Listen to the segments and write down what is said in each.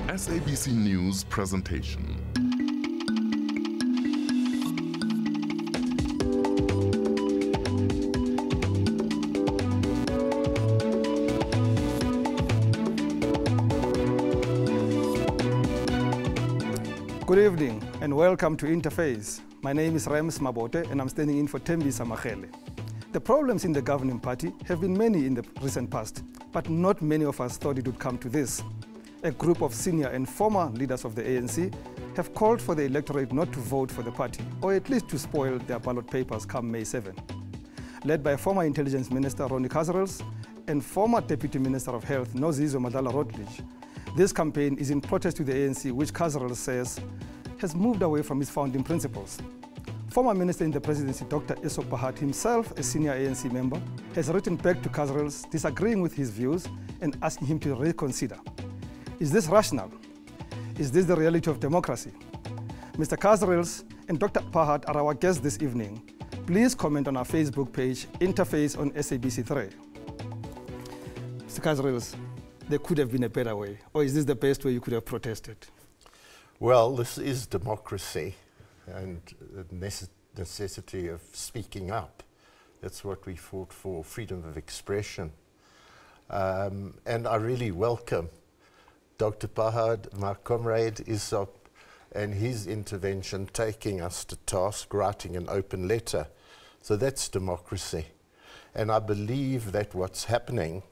SABC News presentation. Good evening and welcome to Interface. My name is Rems Mabote and I'm standing in for Tembisa Magele. The problems in the governing party have been many in the recent past, but not many of us thought it would come to this. A group of senior and former leaders of the ANC have called for the electorate not to vote for the party, or at least to spoil their ballot papers come May 7. Led by former Intelligence Minister Ronnie Kasrils and former Deputy Minister of Health Nozizwe Madlala-Routledge, this campaign is in protest to the ANC, which Kasrils says has moved away from its founding principles. Former Minister in the Presidency, Dr. S Thabo Mbeki, himself a senior ANC member, has written back to Kasrils disagreeing with his views and asking him to reconsider. Is this rational? Is this the reality of democracy? Mr. Kasrils and Dr. Mbeki are our guests this evening. Please comment on our Facebook page, Interface on SABC3. Mr. Kasrils, there could have been a better way, or is this the best way you could have protested? Well, this is democracy and the necessity of speaking up. That's what we fought for, freedom of expression. And I really welcome Dr. Mbeki, my comrade Isop, and his intervention, taking us to task, writing an open letter. So that's democracy. And I believe that what's happening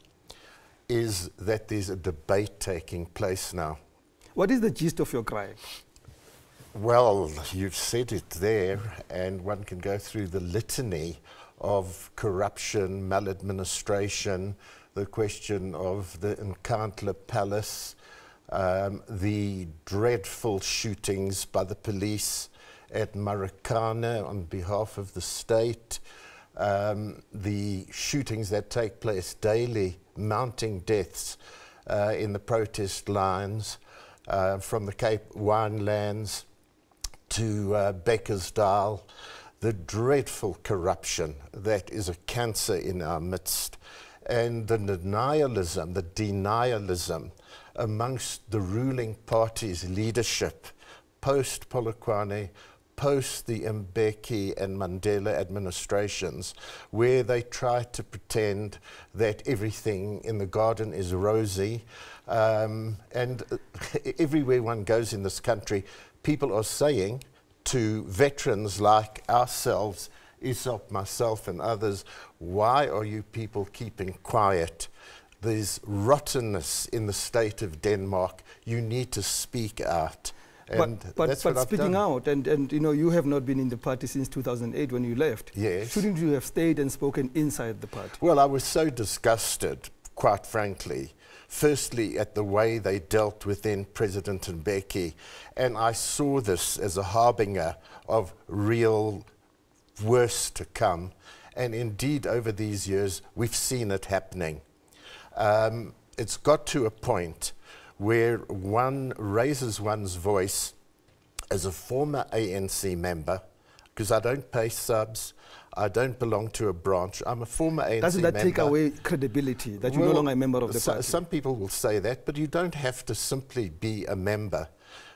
is that there's a debate taking place now. What is the gist of your gripe? Well, you've said it there, and one can go through the litany of corruption, maladministration, the question of the Nkandla Palace, the dreadful shootings by the police at Marikana on behalf of the state, the shootings that take place daily, mounting deaths in the protest lines, from the Cape Winelands to Beckersdale, the dreadful corruption that is a cancer in our midst, and the denialism amongst the ruling party's leadership post-Polokwane, post the Mbeki and Mandela administrations, where they try to pretend that everything in the garden is rosy. And everywhere one goes in this country, people are saying to veterans like ourselves, Isop, myself and others, why are you people keeping quiet? There's rottenness in the state of Denmark. You need to speak out. And but speaking out, and you know, you have not been in the party since 2008 when you left. Yes. Shouldn't you have stayed and spoken inside the party? Well, I was so disgusted, quite frankly, firstly at the way they dealt with then President Mbeki, and I saw this as a harbinger of real worse to come, and indeed over these years we've seen it happening. It's got to a point where one raises one's voice as a former ANC member, because I don't pay subs, I don't belong to a branch, I'm a former ANC member. Doesn't that take away credibility, that you're no longer a member of the party? Some people will say that, but you don't have to simply be a member.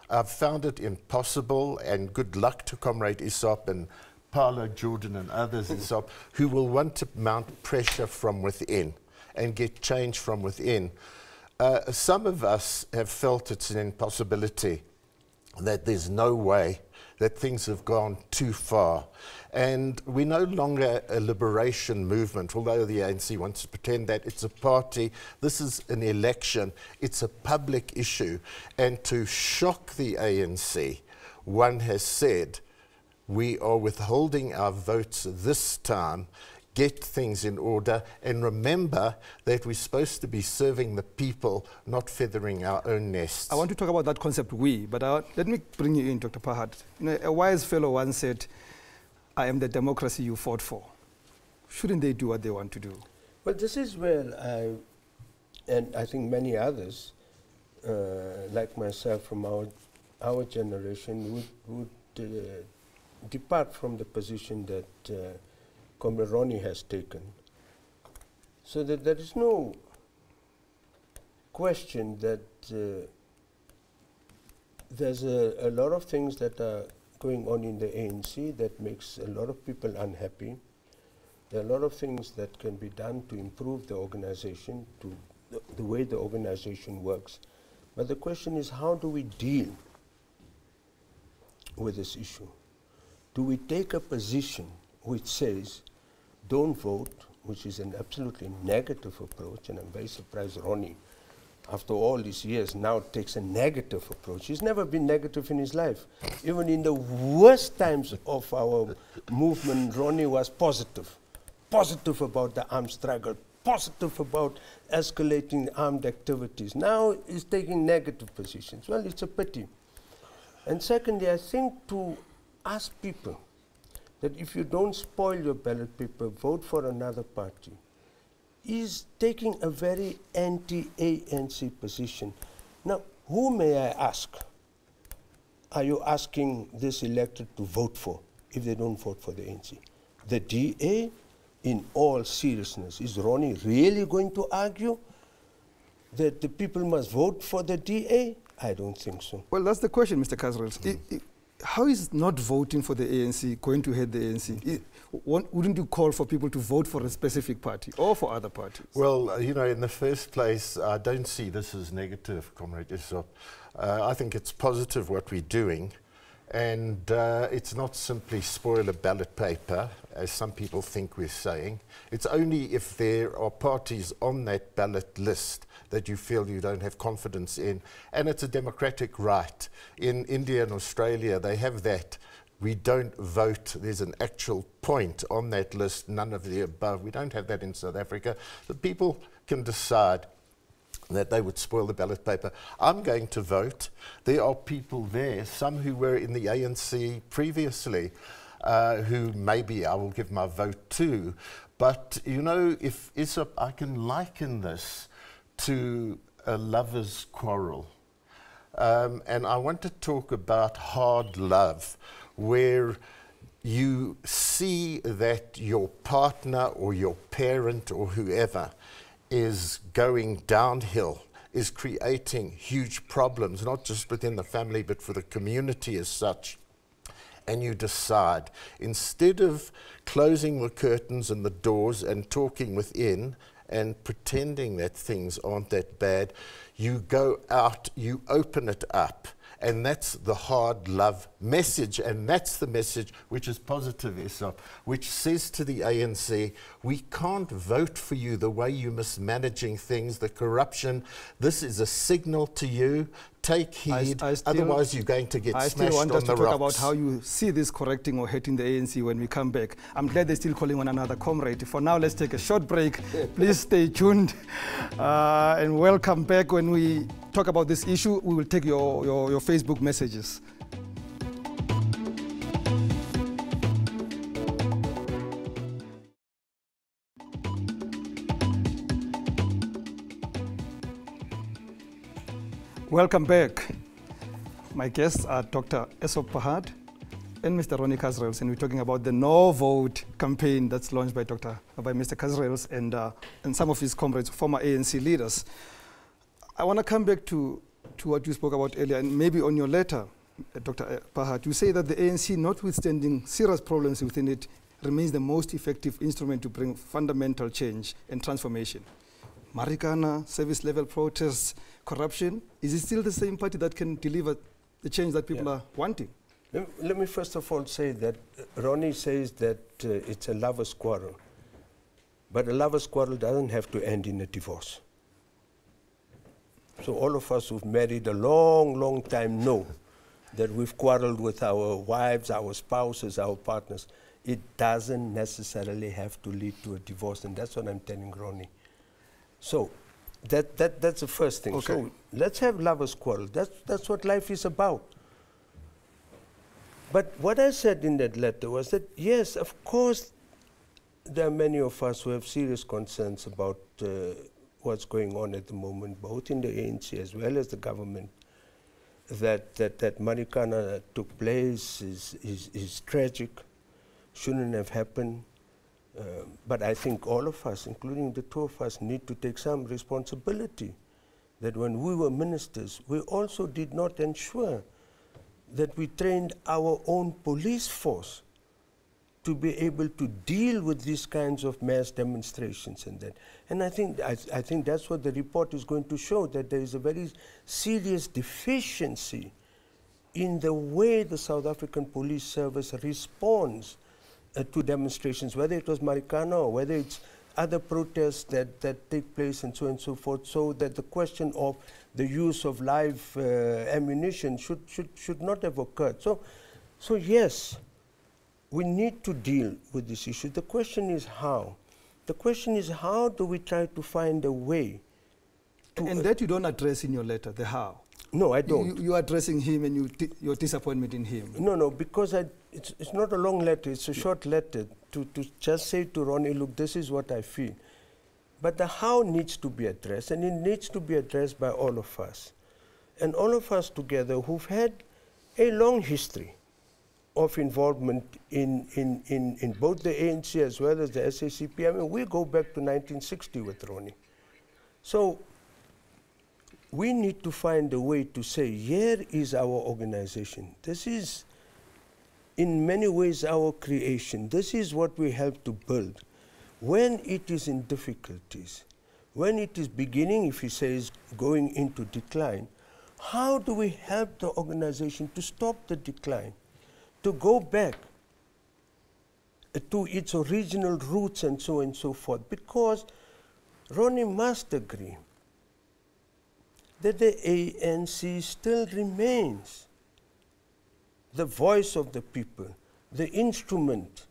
I've found it impossible, and good luck to Comrade Isop and Paolo Jordan and others, Isop, who will want to mount pressure from within and get change from within. Some of us have felt it's an impossibility, that there's no way, that things have gone too far. And we're no longer a liberation movement, although the ANC wants to pretend that it's a party. This is an election. It's a public issue. And to shock the ANC, one has said, we are withholding our votes this time, get things in order, and remember that we're supposed to be serving the people, not feathering our own nests. I want to talk about that concept, we, but let me bring you in, Dr. Mbeki. You know, a wise fellow once said, I am the democracy you fought for. Shouldn't they do what they want to do? Well, this is where and I think many others, like myself from our generation, would depart from the position that Comrade Ronnie has taken, so that there is no question that there's a lot of things that are going on in the ANC that makes a lot of people unhappy. There are a lot of things that can be done to improve the organization, to the way the organization works. But the question is, how do we deal with this issue? Do we take a position which says, don't vote, which is an absolutely negative approach, and I'm very surprised Ronnie, after all these years, now takes a negative approach. He's never been negative in his life. Even in the worst times of our movement, Ronnie was positive. Positive about the armed struggle, positive about escalating armed activities. Now he's taking negative positions. Well, it's a pity. And secondly, I think to ask people that if you don't spoil your ballot paper, vote for another party, is taking a very anti-ANC position. Now, who may I ask are you asking this electorate to vote for if they don't vote for the ANC? The DA? In all seriousness, is Ronnie really going to argue that the people must vote for the DA? I don't think so. Well, that's the question, Mr. Kasrils. How is not voting for the ANC going to hurt the ANC? Wouldn't you call for people to vote for a specific party or for other parties? Well, you know, in the first place, I don't see this as negative, Comrade Isop. I think it's positive what we're doing. And it's not simply spoil a ballot paper, as some people think we're saying. It's only if there are parties on that ballot list that you feel you don't have confidence in. And it's a democratic right. In India and Australia, they have that. We don't vote. There's an actual point on that list, none of the above. We don't have that in South Africa. The people can decide that they would spoil the ballot paper. I'm going to vote. There are people there, some who were in the ANC previously, who maybe I will give my vote to. But, you know, if Isop, I can liken this to a lover's quarrel. And I want to talk about hard love, where you see that your partner or your parent or whoever is going downhill, is creating huge problems, not just within the family, but for the community as such. And you decide, instead of closing the curtains and the doors and talking within and pretending that things aren't that bad, you go out, you open it up. And that's the hard love message, and that's the message which is positive, Isop, which says to the ANC, we can't vote for you the way you're mismanaging things, the corruption. This is a signal to you. Take heed, otherwise you're going to get smashed on the rocks. I still want us to talk about how you see this correcting or hurting the ANC when we come back. I'm glad they're still calling one another comrade. For now, let's take a short break. Please stay tuned and welcome back. When we talk about this issue, we will take your Facebook messages. Welcome back. My guests are Dr. Esop Pahad and Mr. Ronnie Kasrils, and we're talking about the No Vote campaign that's launched by Mr. Kasrils and some of his comrades, former ANC leaders. I want to come back to what you spoke about earlier, and maybe on your letter, Dr. Pahad, you say that the ANC, notwithstanding serious problems within it, remains the most effective instrument to bring fundamental change and transformation. Marikana, service level protests, corruption, is it still the same party that can deliver the change that people are wanting? Let me first of all say that Ronnie says that it's a lover's quarrel. But a lover's quarrel doesn't have to end in a divorce. So all of us who've married a long, long time know that we've quarreled with our wives, our spouses, our partners. It doesn't necessarily have to lead to a divorce, and that's what I'm telling Ronnie. So that's the first thing. Okay. So let's have lovers' quarrel. That's what life is about. But what I said in that letter was that, yes, of course, there are many of us who have serious concerns about what's going on at the moment, both in the ANC as well as the government. That Marikana took place is tragic, shouldn't have happened. But I think all of us, including the two of us, need to take some responsibility that when we were ministers, we also did not ensure that we trained our own police force to be able to deal with these kinds of mass demonstrations and that. And I think that's what the report is going to show, that there is a very serious deficiency in the way the South African Police Service responds to demonstrations, whether it was Marikana or whether it's other protests that take place and so on and so forth, so that the question of the use of live ammunition should not have occurred. So yes, we need to deal with this issue. The question is how. The question is how do we try to find a way to... And that you don't address in your letter, the how. No, I don't. You're addressing him and your disappointment in him. No, because it's not a long letter, it's a short letter to just say to Ronnie, look, this is what I feel. But the how needs to be addressed, and it needs to be addressed by all of us. And all of us together who've had a long history of involvement in both the ANC as well as the SACP. I mean, we go back to 1960 with Ronnie. So we need to find a way to say, here is our organization. This is, in many ways, our creation. This is what we help to build. When it is in difficulties, when it is beginning, if he says, going into decline, how do we help the organization to stop the decline, to go back to its original roots and so on and so forth? Because Ronnie must agree that the ANC still remains the voice of the people, the instrument,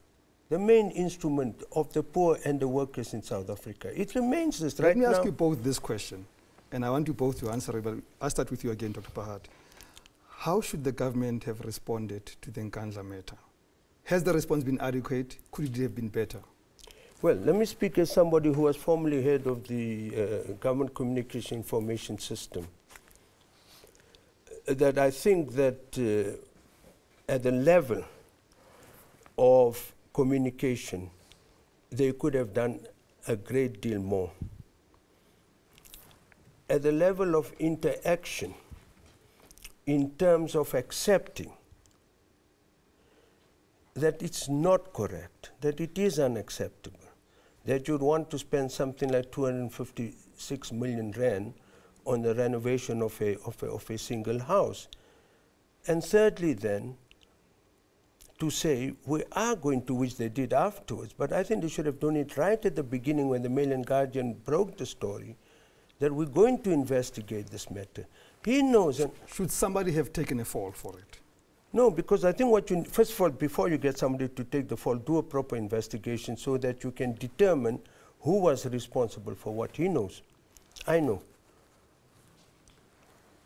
the main instrument of the poor and the workers in South Africa. It remains this right now. Let me ask you both this question, and I want you both to answer it, but I'll start with you again, Dr. Pahad. How should the government have responded to the Nkandla matter? Has the response been adequate? Could it have been better? Well, let me speak as somebody who was formerly head of the Government Communication Information System. That I think that at the level of communication, they could have done a great deal more. At the level of interaction, in terms of accepting that it's not correct, that it is unacceptable, that you'd want to spend something like 256 million rand on the renovation of a single house. And thirdly then, to say we are going to, which they did afterwards, but I think they should have done it right at the beginning when the Mail and Guardian broke the story, that we're going to investigate this matter. He knows. Should somebody have taken a fall for it? No, because I think what you, first of all, before you get somebody to take the fall, do a proper investigation so that you can determine who was responsible for what. He knows. I know.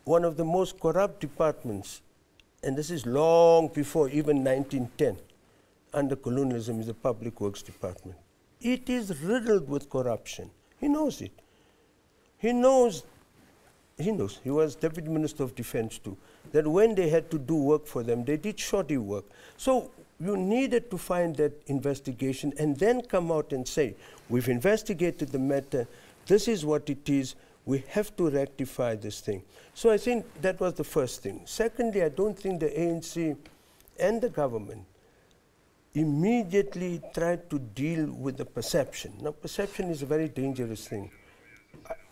One of the most corrupt departments, and this is long before even 1910, under colonialism, is the Public Works Department. It is riddled with corruption. He knows it. He knows, he was Deputy Minister of Defense too, that when they had to do work for them, they did shoddy work. So you needed to find that investigation and then come out and say, we've investigated the matter, this is what it is, we have to rectify this thing. So I think that was the first thing. Secondly, I don't think the ANC and the government immediately tried to deal with the perception. Now, perception is a very dangerous thing.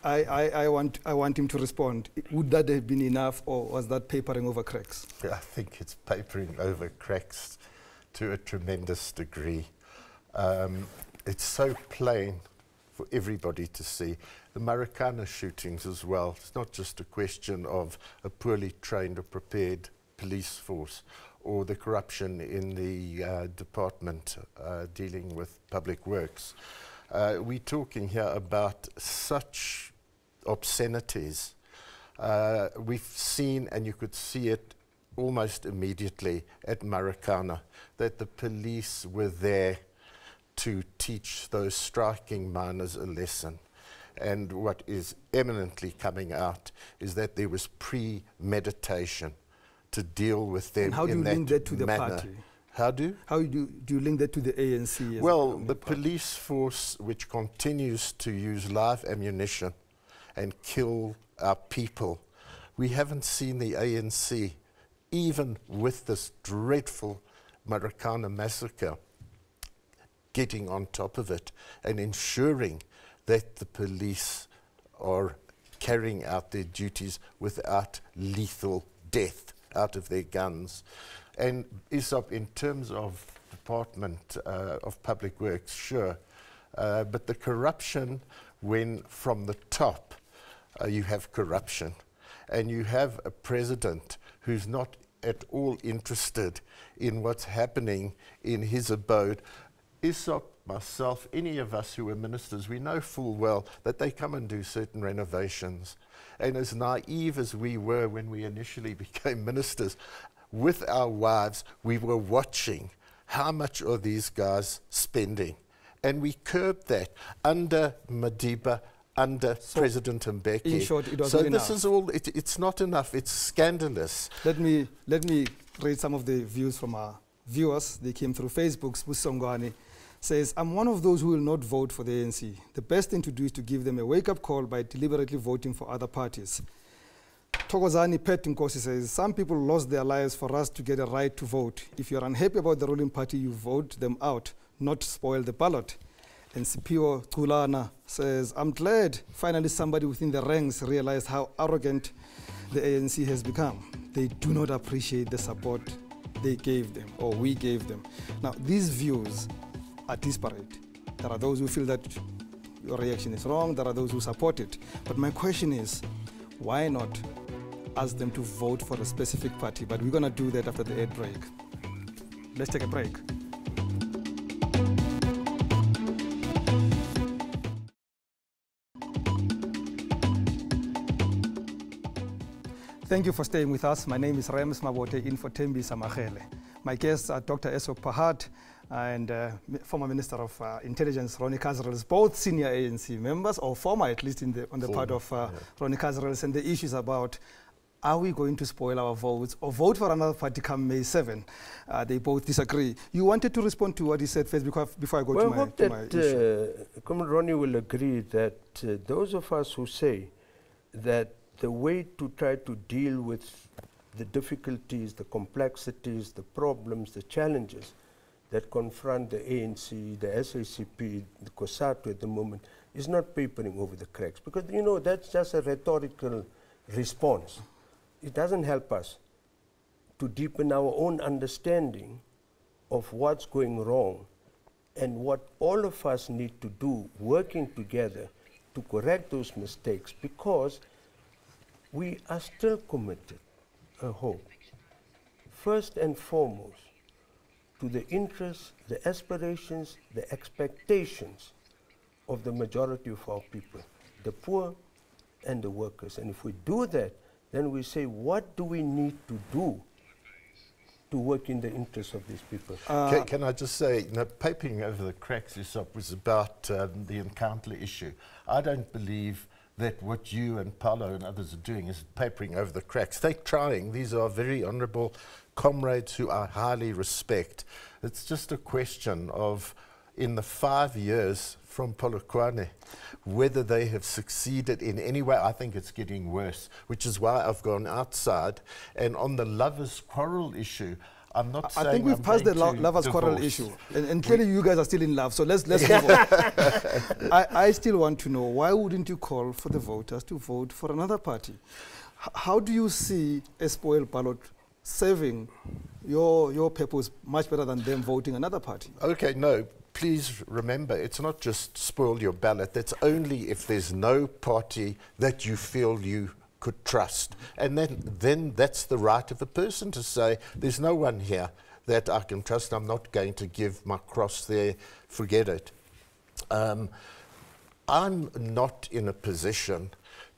I want him to respond. Would that have been enough, or was that papering over cracks? I think it's papering over cracks to a tremendous degree. It's so plain for everybody to see. The Marikana shootings as well. It's not just a question of a poorly trained or prepared police force, or the corruption in the department dealing with public works. We're talking here about such obscenities. We've seen, and you could see it almost immediately at Marikana, that the police were there to teach those striking miners a lesson. And what is eminently coming out is that there was premeditation to deal with them in that manner. And how do you link that to the party? How do you link that to the ANC? Well, the police force, which continues to use live ammunition and kill our people, we haven't seen the ANC even with this dreadful Marikana massacre, getting on top of it and ensuring that the police are carrying out their duties without lethal death out of their guns. And ISOP, in terms of Department of Public Works, sure, but the corruption, when from the top you have corruption and you have a president who's not at all interested in what's happening in his abode. ISOP, myself, any of us who are ministers, we know full well that they come and do certain renovations. And as naive as we were when we initially became ministers, with our wives, we were watching how much are these guys spending. And we curbed that under Madiba, under President Mbeki. In short, it was so not this enough. is all, it's not enough, it's scandalous. Let me read some of the views from our viewers. They came through Facebook. Busongwani says, I'm one of those who will not vote for the ANC. The best thing to do is to give them a wake-up call by deliberately voting for other parties. Tokozani Petinkosi says, some people lost their lives for us to get a right to vote. If you're unhappy about the ruling party, you vote them out, not spoil the ballot. And Sipio Tulana says, I'm glad finally somebody within the ranks realized how arrogant the ANC has become. They do not appreciate the support they gave them, or we gave them. Now, these views are disparate. There are those who feel that your reaction is wrong, there are those who support it. But my question is, why not ask them to vote for a specific party? But we're going to do that after the ad break. Let's take a break. Thank you for staying with us. My name is Rems Mabote, in for Tembisa Magele. My guests are Dr. Esok Pahat and former Minister of Intelligence Ronnie Kasrils, both senior ANC members, or former at least on the part of Ronnie Kasrils, and the issues about, are we going to spoil our votes or vote for another party come May 7? They both disagree. You wanted to respond to what he said first before I go to my issue. I hope that Comrade Ronnie will agree that those of us who say that the way to try to deal with the difficulties, the complexities, the problems, the challenges that confront the ANC, the SACP, the COSATU at the moment is not papering over the cracks. Because, you know, that's just a rhetorical response. It doesn't help us to deepen our own understanding of what's going wrong and what all of us need to do, working together to correct those mistakes, because we are still committed, I hope, first and foremost, to the interests, the aspirations, the expectations of the majority of our people, the poor and the workers. And if we do that, then we say, what do we need to do to work in the interests of these people? Can I just say, you know, papering over the cracks was about the encounter issue. I don't believe that what you and Paulo and others are doing is papering over the cracks. They're trying. These are very honourable comrades who I highly respect. It's just a question of, in the 5 years from Polokwane, whether they have succeeded in any way. I think it's getting worse, which is why I've gone outside. And on the lovers' quarrel issue, I'm not saying I think we've passed the lovers' quarrel issue, and clearly you guys are still in love, so let's move on. I still want to know, why wouldn't you call for the voters to vote for another party? How do you see a spoiled ballot serving your purpose much better than them voting another party? Okay, no, please remember, it's not just spoil your ballot. That's only if there's no party that you feel you could trust. And then that's the right of a person to say, there's no one here that I can trust. I'm not going to give my cross there. Forget it. I'm not in a position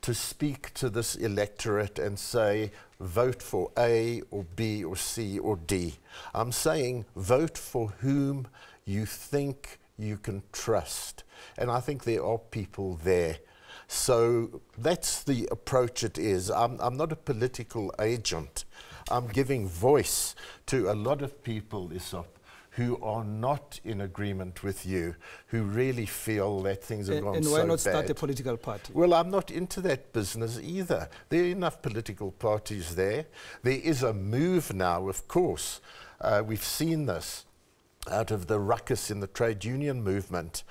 to speak to this electorate and say, vote for A or B or C or D. I'm saying vote for whom you think you can trust. And I think there are people there. So that's the approach it is. I'm not a political agent. I'm giving voice to a lot of people, Isop, who are not in agreement with you, who really feel that things have gone so bad. And why not start a political party? Well, I'm not into that business either. There are enough political parties there. There is a move now, of course. We've seen this out of the ruckus in the trade union movement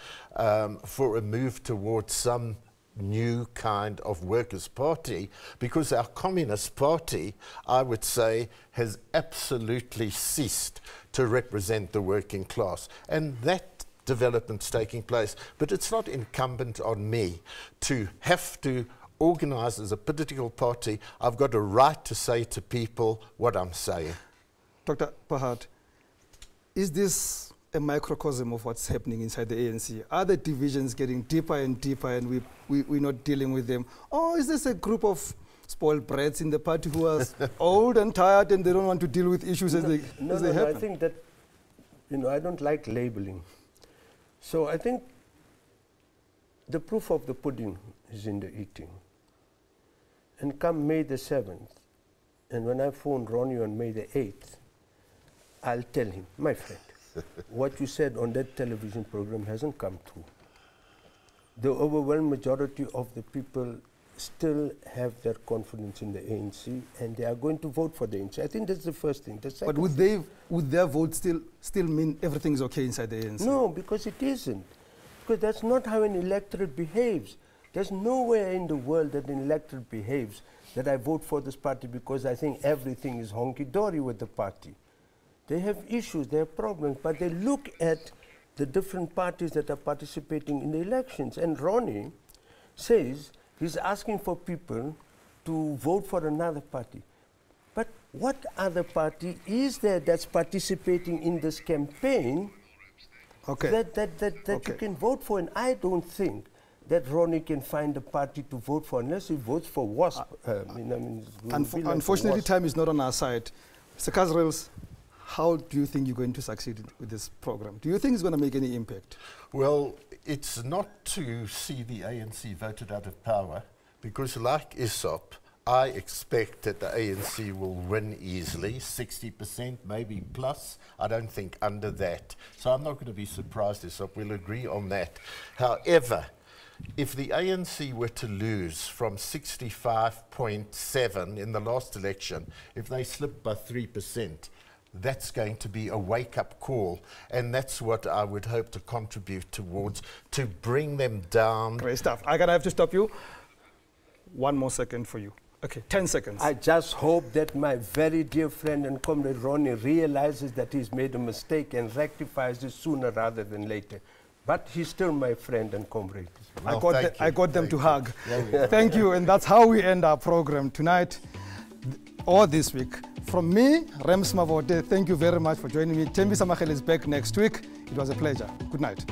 for a move towards some new kind of workers' party, because our Communist Party, I would say, has absolutely ceased to represent the working class. And that development's taking place. But it's not incumbent on me to have to organize as a political party. I've got a right to say to people what I'm saying. Dr. Pahad, is this a microcosm of what's happening inside the ANC? Are the divisions getting deeper and deeper and we're not dealing with them? Or is this a group of spoiled brats in the party who are old and tired and they don't want to deal with issues as they happen? I think that, I don't like labeling. So I think the proof of the pudding is in the eating. And come May the 7th, and when I phone Ronnie on May the 8th, I'll tell him, my friend, what you said on that television program hasn't come true. The overwhelming majority of the people still have their confidence in the ANC, and they are going to vote for the ANC. I think that's the first thing. The second, but would their vote still mean everything's okay inside the ANC? No, because it isn't. Because that's not how an electorate behaves. There's nowhere in the world that an electorate behaves that I vote for this party because I think everything is honky-dory with the party. They have issues, they have problems, but they look at the different parties that are participating in the elections. And Ronnie says he's asking for people to vote for another party. But what other party is there that's participating in this campaign that you can vote for? And I don't think that Ronnie can find a party to vote for unless he votes for WASP. Unfortunately, time is not on our side. Mr. Kasrils, how do you think you're going to succeed with this program? Do you think it's going to make any impact? Well, it's not to see the ANC voted out of power, because like ISOP, I expect that the ANC will win easily, 60%, maybe plus. I don't think under that. So I'm not going to be surprised ISOP. We'll agree on that. However, if the ANC were to lose from 65.7 in the last election, if they slipped by 3%, that's going to be a wake-up call, and that's what I would hope to contribute towards, to bring them down. Great stuff. I'm going to have to stop you. One more second for you. Okay, 10 seconds. I just hope that my very dear friend and comrade Ronnie realizes that he's made a mistake and rectifies it sooner rather than later. But he's still my friend and comrade. Well, I got them to hug. Thank you, and that's how we end our program tonight or this week. From me, Rems Mavote, thank you very much for joining me. Thembisa Makhele is back next week. It was a pleasure. Good night.